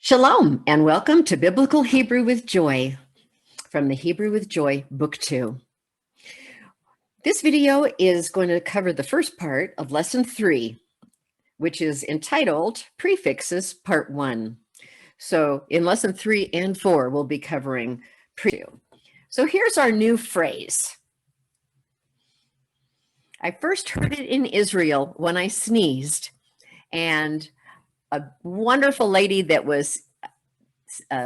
Shalom and welcome to Biblical Hebrew with Joy from the Hebrew with Joy, Book 2. This video is going to cover the first part of Lesson 3, which is entitled Prefixes, Part 1. So in Lesson 3 and 4, we'll be covering prefixes. So here's our new phrase. I first heard it in Israel when I sneezed, and a wonderful lady that was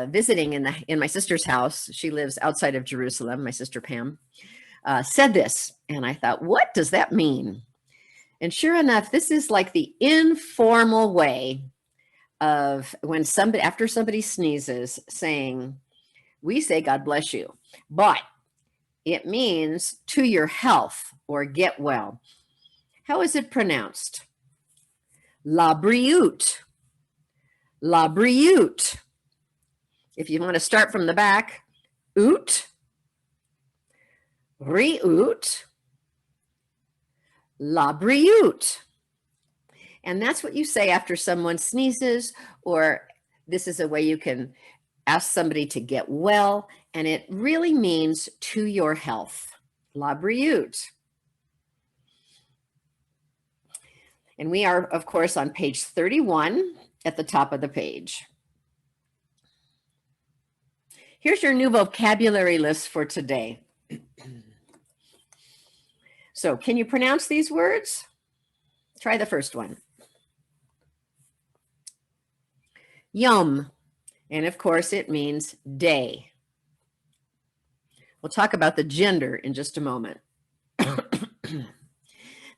visiting in my sister's house, she lives outside of Jerusalem, my sister Pam, said this, and I thought, what does that mean? And sure enough, this is like the informal way of when after somebody sneezes, saying, we say God bless you, but it means to your health or get well. How is it pronounced? Labriut. Labriut. If you want to start from the back, ut, riut, labriut. And that's what you say after someone sneezes, or this is a way you can ask somebody to get well, and it really means to your health. Labriut. And we are, of course, on page 31 at the top of the page. Here's your new vocabulary list for today. So, can you pronounce these words? Try the first one. Yom, and of course it means day. We'll talk about the gender in just a moment.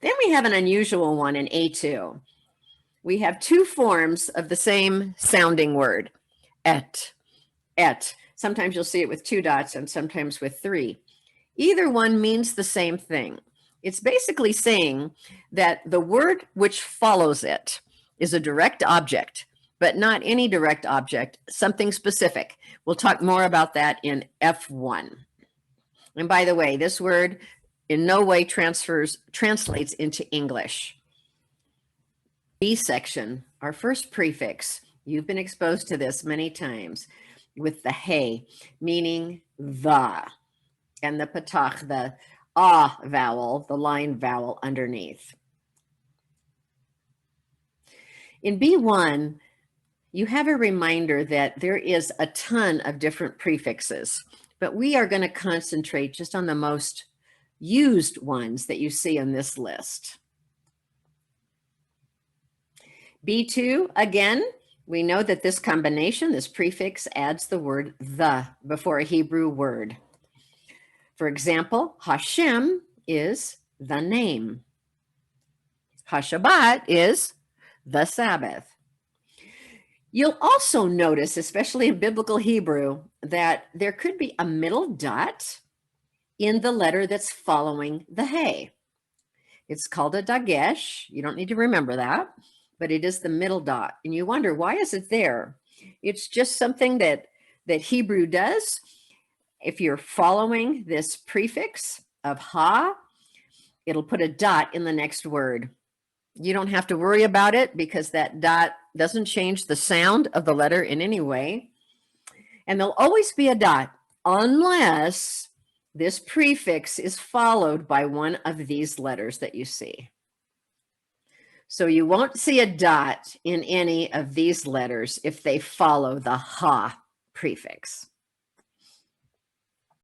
Then we have an unusual one in A2. We have two forms of the same sounding word, et. Sometimes you'll see it with 2 dots and sometimes with 3. Either one means the same thing. It's basically saying that the word which follows it is a direct object, but not any direct object, something specific. We'll talk more about that in F1. And by the way, this word in no way translates into English. B section, our first prefix, you've been exposed to this many times, with the hey, meaning the, and the patach, the ah vowel, the line vowel underneath. In B1, you have a reminder that there is a ton of different prefixes, but we are going to concentrate just on the most used ones that you see on this list. B2, again, we know that this combination, this prefix, adds the word the before a Hebrew word. For example, Hashem is the name. Hashabbat is the Sabbath. You'll also notice, especially in biblical Hebrew, that there could be a middle dot in the letter that's following the hey. It's called a dagesh. You don't need to remember that, but it is the middle dot. And you wonder, why is it there? It's just something that Hebrew does. If you're following this prefix of ha, it'll put a dot in the next word. You don't have to worry about it because that dot doesn't change the sound of the letter in any way. And there'll always be a dot unless this prefix is followed by one of these letters that you see. So you won't see a dot in any of these letters if they follow the ha prefix.